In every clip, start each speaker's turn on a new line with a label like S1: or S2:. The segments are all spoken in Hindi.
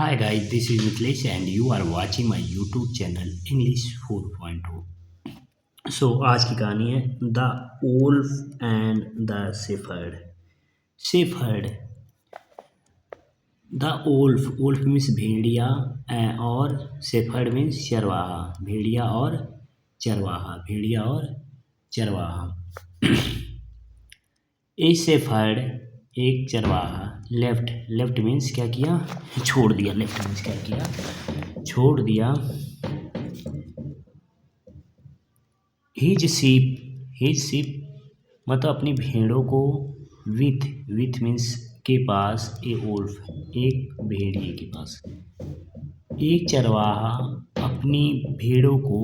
S1: Hi guys, this is Mitlesh and you are watching my YouTube channel English 4.0. आज की कहानी है the wolf and the shepherd. Shepherd the wolf wolf means भेड़िया और शेफर्ड मीन्स चरवाहा। भेड़िया और चरवाहा। भेड़िया और चरवाहा। ए शेफर्ड एक चरवाहा लेफ्ट लेफ्ट मीन्स क्या किया, छोड़ दिया। लेफ्ट मीन्स क्या किया, छोड़ दिया। हिज शिप मतलब अपनी भेड़ों को। विथ मीन्स के पास। ए वुल्फ एक भेड़िए के पास। एक चरवाहा अपनी भेड़ों को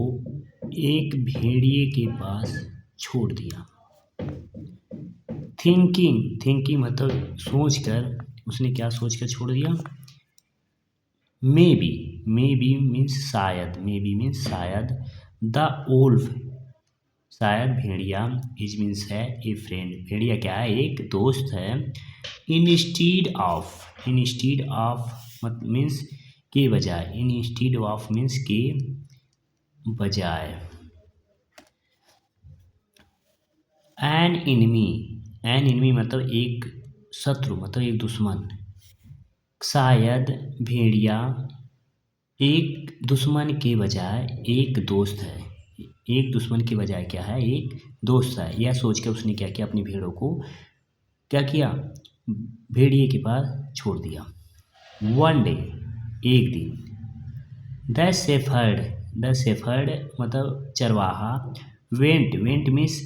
S1: एक भेड़िए के पास छोड़ दिया। थिंकिंग मतलब सोच कर। उसने क्या सोच कर छोड़ दिया। मे बी मीन्स शायद। मे बी मीन्स शायद। द वुल्फ शायद भेड़िया। इज मीन्स है ए फ्रेंड। भेड़िया क्या है, एक दोस्त है। इंस्टीड ऑफ मत मीन्स के बजाय। इंस्टीड ऑफ मीन्स के बजाय। एन एनिमी मतलब एक शत्रु, मतलब एक दुश्मन। शायद भेड़िया एक दुश्मन के बजाय एक दोस्त है। एक दुश्मन के बजाय क्या है, एक दोस्त है। यह सोचकर उसने क्या किया, अपनी भेड़ों को क्या किया, भेड़िए के पास छोड़ दिया। वन डे एक दिन। द शेफर्ड मतलब चरवाहा। वेंट मीन्स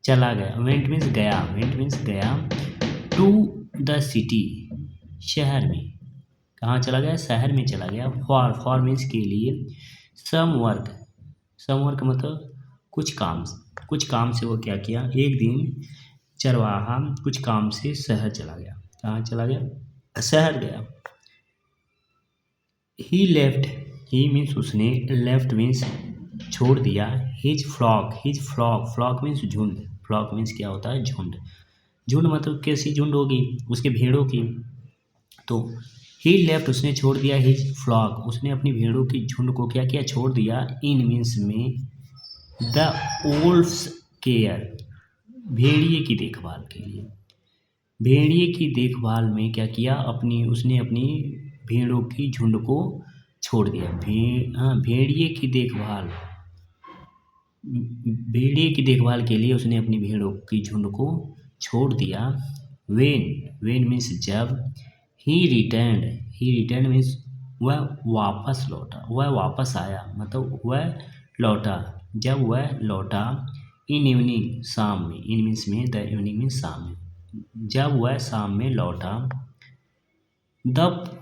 S1: चला गया। वेंट मीन्स गया। टू द सिटी शहर में। कहाँ चला गया, शहर में चला गया। फॉर मीन्स के लिए। सम वर्क मतलब कुछ काम से वो क्या किया, एक दिन चरवाहा कुछ काम से शहर चला गया। कहाँ चला गया, शहर गया। ही मीन्स उसने। लेफ्ट मीन्स छोड़ दिया। हिज फ्लॉक मीन्स झुंड। फ्लॉक मीन्स क्या होता है, झुंड। झुंड मतलब कैसी झुंड होगी, उसके भेड़ों की। तो ही लेफ्ट उसने छोड़ दिया। हिज फ्लॉक उसने अपनी भेड़ों की झुंड को क्या किया, छोड़ दिया। इन मीन्स में। द वुल्फ्स केयर भेड़िए की देखभाल के लिए। भेड़िए की देखभाल में क्या किया, उसने अपनी भेड़ों की झुंड को छोड़ दिया। भेड़िए की देखभाल के लिए उसने अपनी भेड़ों की झुंड को छोड़ दिया। वेन मीन्स जब। ही रिटर्न मीन्स वह वापस लौटा। वह वापस आया मतलब वह लौटा। जब वह लौटा। इन इवनिंग शाम में। इन मीन्स में, द इवनिंग मीन्स शाम में। जब वह शाम में लौटा। The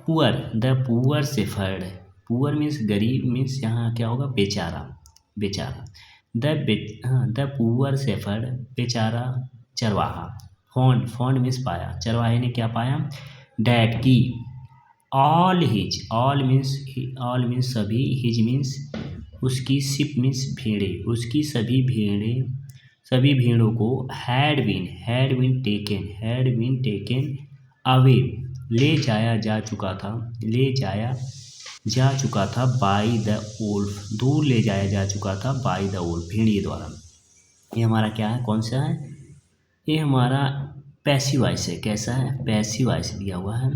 S1: poor shepherd. Poor means गरीब मीन्स यहाँ क्या होगा, बेचारा। द पुअर शेफर्ड बेचारा चरवाहा। फॉन्ड मीन्स पाया। चरवाहे ने क्या पाया, डैट की। ऑल मीन्स सभी। हिज मीन्स उसकी। शिप मीन्स भेड़े। उसकी सभी भेड़ों को हैड बीन टेकन अवे ले जाया जा चुका था बाय द वुल्फ दूर ले जाया जा चुका था बाय द वुल्फ भेड़िए द्वारा। ये हमारा क्या है, कौन सा है, ये हमारा पैसिव वॉइस है। कैसा है, पैसिव वॉइस दिया हुआ है।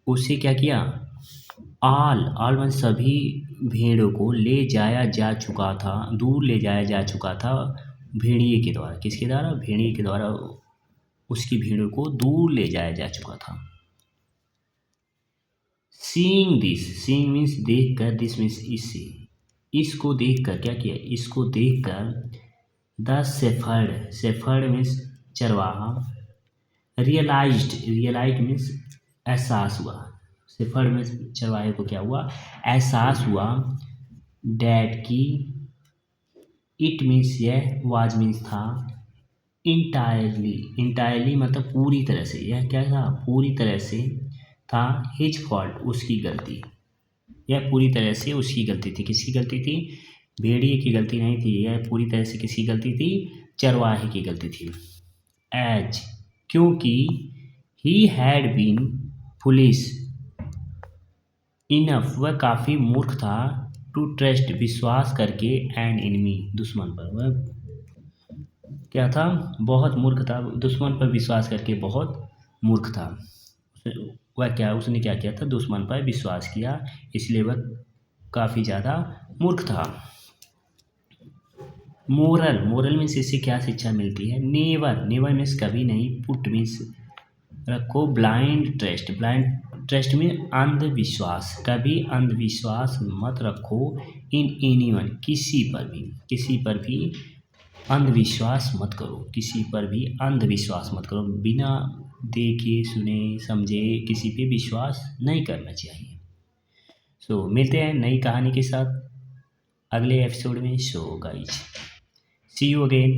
S1: उसे क्या किया, ऑल मीन्स सभी भेड़ों को ले जाया जा चुका था, दूर ले जाया जा चुका था भेड़िए के द्वारा। किसके द्वारा, भेड़िए के द्वारा उसकी भेड़ों को दूर ले जाया जा चुका था। सीइंग मीन्स देख कर। दिस मीन्स इससे। इसको देख कर क्या किया, इसको देख कर। द शेफर्ड मीन्स चरवाहा। रियलाइज्ड मीन्स एहसास हुआ। शेफर्ड में चरवाहे को क्या हुआ, एहसास हुआ। डैट की। इट मीन्स यह। वाज मीन्स था। इंटायरली मतलब पूरी तरह से। यह क्या था, पूरी तरह से था। हिज फॉल्ट उसकी गलती। यह पूरी तरह से उसकी गलती थी। किसकी गलती थी, भेड़िए की गलती नहीं थी। यह पूरी तरह से किसकी गलती थी, चरवाहे की गलती थी। एज क्योंकि। He had been foolish enough वह काफ़ी मूर्ख था टू ट्रस्ट विश्वास करके एन एनिमी दुश्मन पर। वह क्या था, बहुत मूर्ख था, दुश्मन पर विश्वास करके बहुत मूर्ख था। उसने क्या किया था, दुश्मन पर विश्वास किया, इसलिए वह काफ़ी ज़्यादा मूर्ख था। मोरल, मोरल मीन्स इससे क्या शिक्षा मिलती है, नेवर, नेवर मीन्स कभी नहीं, पुट मीन्स रखो, ब्लाइंड ट्रस्ट, ब्लाइंड ट्रस्ट में अंधविश्वास, कभी अंधविश्वास मत रखो, इन एनीवन किसी पर भी, किसी पर भी अंधविश्वास मत करो, किसी पर भी अंधविश्वास मत करो, बिना देखे सुने समझे किसी पे विश्वास नहीं करना चाहिए। सो मिलते हैं नई कहानी के साथ अगले एपिसोड में। So guys see you again.